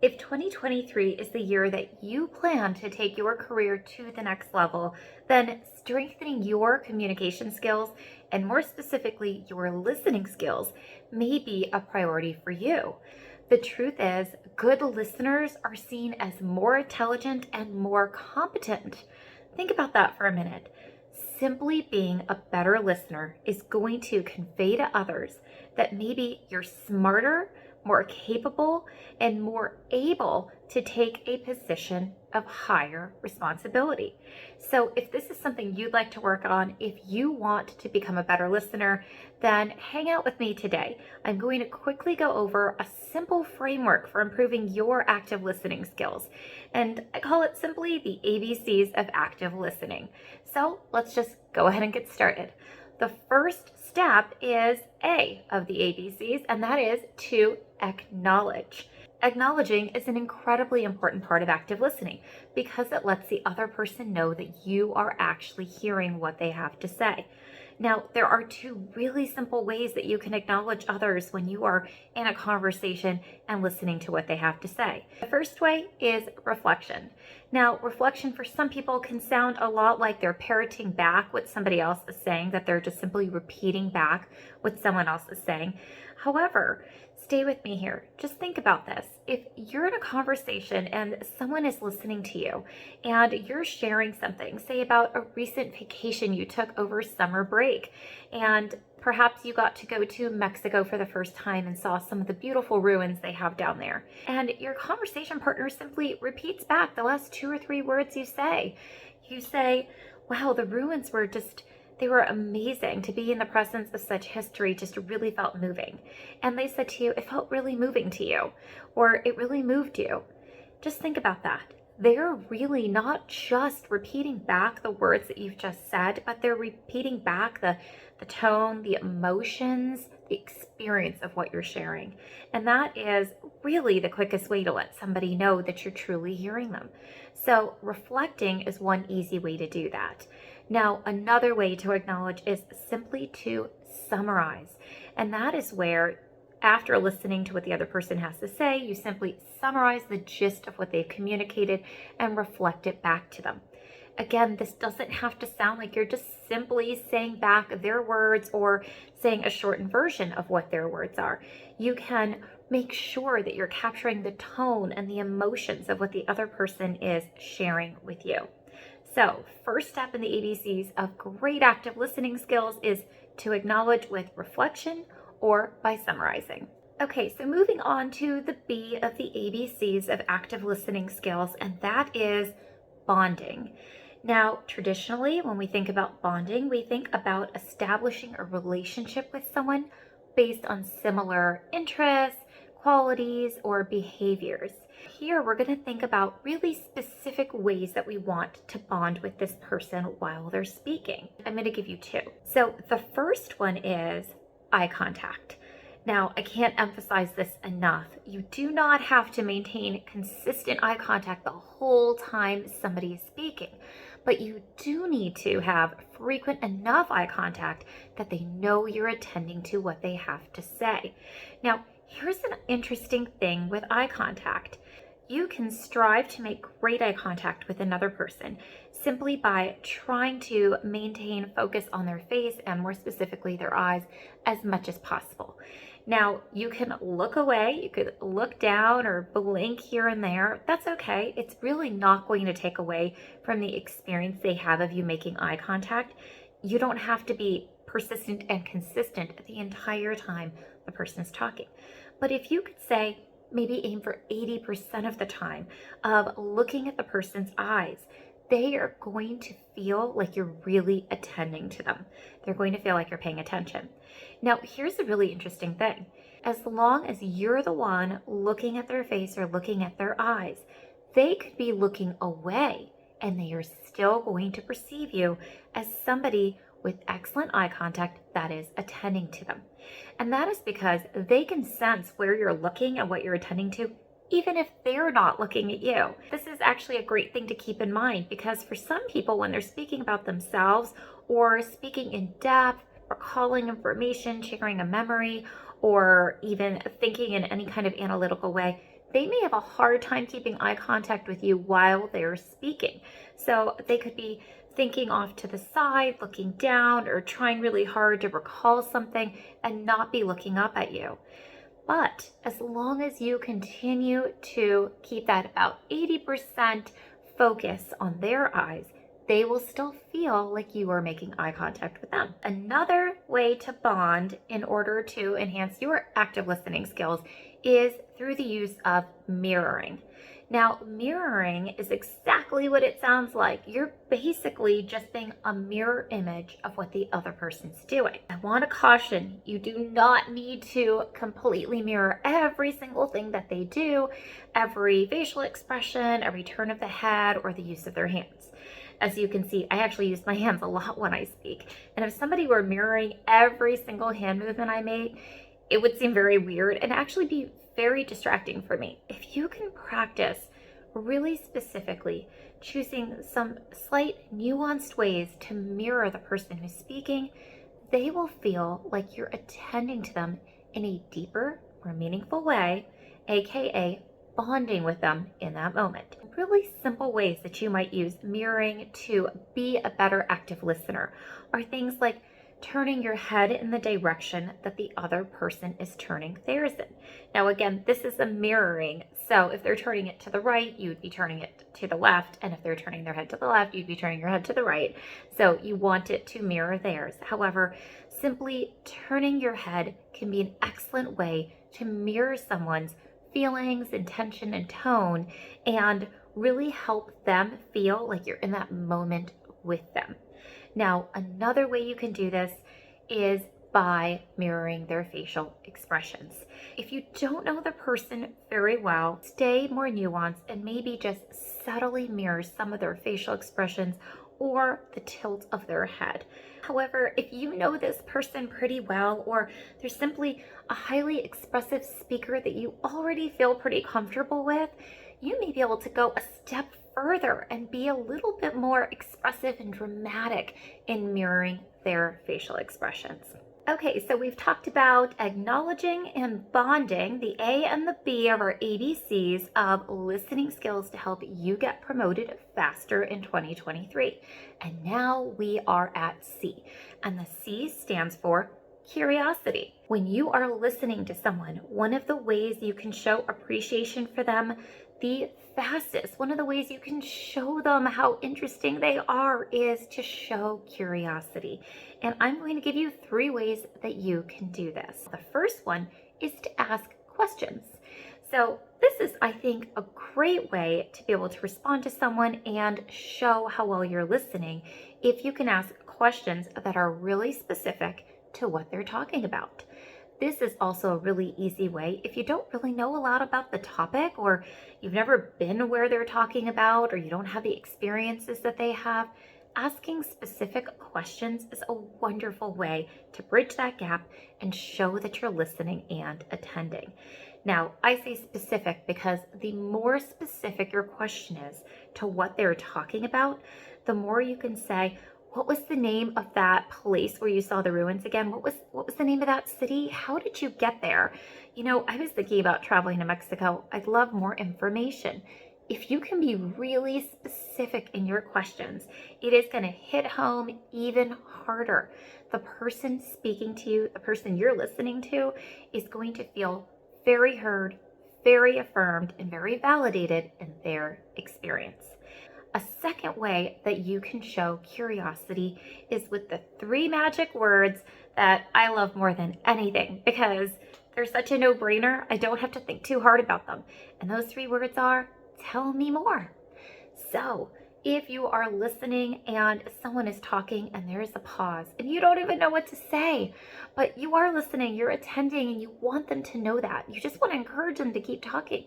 If 2023 is the year that you plan to take your career to the next level, then strengthening your communication skills and more specifically your listening skills may be a priority for you. The truth is, good listeners are seen as more intelligent and more competent. Think about that for a minute. Simply being a better listener is going to convey to others that maybe you're smarter, more capable, and more able to take a position of higher responsibility. So, if this is something you'd like to work on, if you want to become a better listener, then hang out with me today. I'm going to quickly go over a simple framework for improving your active listening skills. And I call it simply the ABCs of active listening. So, let's just go ahead and get started. The first step is A of the ABCs, and that is to acknowledge. Acknowledging is an incredibly important part of active listening because it lets the other person know that you are actually hearing what they have to say. Now, there are two really simple ways that you can acknowledge others when you are in a conversation and listening to what they have to say. The first way is reflection. Now, reflection for some people can sound a lot like they're parroting back what somebody else is saying, that they're just simply repeating back what someone else is saying. However, stay with me here. Just think about this. If you're in a conversation and someone is listening to you and you're sharing something, say about a recent vacation you took over summer break, and perhaps you got to go to Mexico for the first time and saw some of the beautiful ruins they have down there, and your conversation partner simply repeats back the last 2 or 3 words you say. You say, wow, the ruins were they were amazing. To be in the presence of such history just really felt moving. And they said to you, it felt really moving to you, or it really moved you. Just think about that. They're really not just repeating back the words that you've just said, but they're repeating back the tone, the emotions, the experience of what you're sharing. And that is really the quickest way to let somebody know that you're truly hearing them. So reflecting is one easy way to do that. Now, another way to acknowledge is simply to summarize. And that is where, after listening to what the other person has to say, you simply summarize the gist of what they've communicated and reflect it back to them. Again, this doesn't have to sound like you're just simply saying back their words or saying a shortened version of what their words are. You can make sure that you're capturing the tone and the emotions of what the other person is sharing with you. So, first step in the ABCs of great active listening skills is to acknowledge with reflection or by summarizing. Okay, so moving on to the B of the ABCs of active listening skills, and that is bonding. Now, traditionally, when we think about bonding, we think about establishing a relationship with someone based on similar interests, qualities, or behaviors. Here, we're going to think about really specific ways that we want to bond with this person while they're speaking. I'm going to give you 2. So the first one is eye contact. Now, I can't emphasize this enough. You do not have to maintain consistent eye contact the whole time somebody is speaking, but you do need to have frequent enough eye contact that they know you're attending to what they have to say. Now, here's an interesting thing with eye contact. You can strive to make great eye contact with another person simply by trying to maintain focus on their face and more specifically their eyes as much as possible. Now, you can look away, you could look down or blink here and there. That's okay. It's really not going to take away from the experience they have of you making eye contact. You don't have to be persistent and consistent the entire time the person is talking. But if you could say, maybe aim for 80% of the time of looking at the person's eyes, they are going to feel like you're really attending to them. They're going to feel like you're paying attention. Now, here's a really interesting thing. As long as you're the one looking at their face or looking at their eyes, they could be looking away and they are still going to perceive you as somebody with excellent eye contact that is attending to them. And that is because they can sense where you're looking and what you're attending to, even if they're not looking at you. This is actually a great thing to keep in mind because for some people, when they're speaking about themselves or speaking in depth, recalling information, sharing a memory, or even thinking in any kind of analytical way, they may have a hard time keeping eye contact with you while they're speaking. So they could be thinking off to the side, looking down, or trying really hard to recall something and not be looking up at you. But as long as you continue to keep that about 80% focus on their eyes, they will still feel like you are making eye contact with them. Another way to bond in order to enhance your active listening skills is through the use of mirroring. Now, mirroring is exactly what it sounds like. You're basically just being a mirror image of what the other person's doing. I want to caution, you do not need to completely mirror every single thing that they do, every facial expression, every turn of the head, or the use of their hands. As you can see, I actually use my hands a lot when I speak. And if somebody were mirroring every single hand movement I made, it would seem very weird and actually be very distracting for me. If you can practice really specifically choosing some slight nuanced ways to mirror the person who's speaking, they will feel like you're attending to them in a deeper, more meaningful way, aka bonding with them in that moment. Really simple ways that you might use mirroring to be a better active listener are things like turning your head in the direction that the other person is turning theirs in. Now, again, this is a mirroring. So if they're turning it to the right, you'd be turning it to the left. And if they're turning their head to the left, you'd be turning your head to the right. So you want it to mirror theirs. However, simply turning your head can be an excellent way to mirror someone's feelings, intention, and tone, and really help them feel like you're in that moment with them. Now, another way you can do this is by mirroring their facial expressions. If you don't know the person very well, stay more nuanced and maybe just subtly mirror some of their facial expressions or the tilt of their head. However, if you know this person pretty well, or there's simply a highly expressive speaker that you already feel pretty comfortable with, you may be able to go a step further and be a little bit more expressive and dramatic in mirroring their facial expressions. Okay, so we've talked about acknowledging and bonding, the A and the B of our ABCs of listening skills to help you get promoted faster in 2023. And now we are at C, and the C stands for curiosity. When you are listening to someone, one of the ways you can show appreciation for them the fastest, one of the ways you can show them how interesting they are, is to show curiosity. And I'm going to give you 3 ways that you can do this. The first one is to ask questions. So this is, I think, a great way to be able to respond to someone and show how well you're listening if you can ask questions that are really specific to what they're talking about. This is also a really easy way if you don't really know a lot about the topic, or you've never been where they're talking about, or you don't have the experiences that they have. Asking specific questions is a wonderful way to bridge that gap and show that you're listening and attending. Now, I say specific because the more specific your question is to what they're talking about, the more you can say, what was the name of that place where you saw the ruins again? What was the name of that city? How did you get there? You know, I was thinking about traveling to Mexico. I'd love more information. If you can be really specific in your questions, it is going to hit home even harder. The person speaking to you, the person you're listening to, is going to feel very heard, very affirmed, and very validated in their experience. A second way that you can show curiosity is with the 3 magic words that I love more than anything, because they're such a no-brainer. I don't have to think too hard about them. And those 3 words are, tell me more. So if you are listening and someone is talking and there is a pause and you don't even know what to say, but you are listening, you're attending, and you want them to know that, you just want to encourage them to keep talking,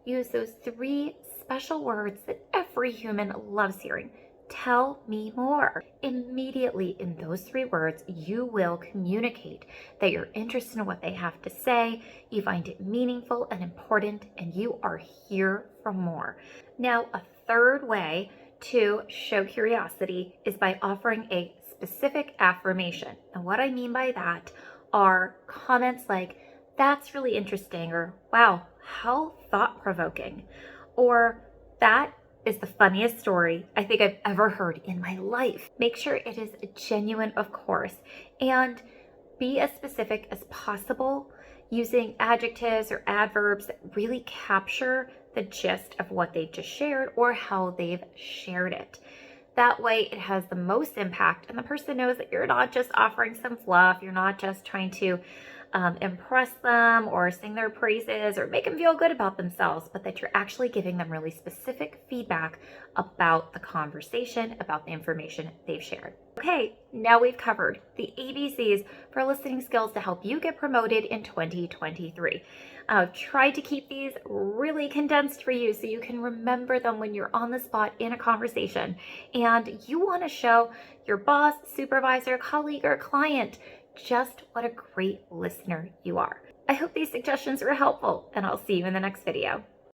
use those 3 special words that every human loves hearing. Tell me more. Immediately in those 3 words, you will communicate that you're interested in what they have to say, you find it meaningful and important, and you are here for more. Now, a third way to show curiosity is by offering a specific affirmation. And what I mean by that are comments like, that's really interesting, or wow, how thought-provoking, or that is the funniest story I think I've ever heard in my life. Make sure it is genuine, of course, and be as specific as possible using adjectives or adverbs that really capture the gist of what they just shared or how they've shared it. That way, it has the most impact, and the person knows that you're not just offering some fluff, you're not just trying to impress them or sing their praises or make them feel good about themselves, but that you're actually giving them really specific feedback about the conversation, about the information they've shared. Okay, now we've covered the ABCs for listening skills to help you get promoted in 2023. I've tried to keep these really condensed for you so you can remember them when you're on the spot in a conversation and you want to show your boss, supervisor, colleague, or client just what a great listener you are. I hope these suggestions were helpful, and I'll see you in the next video.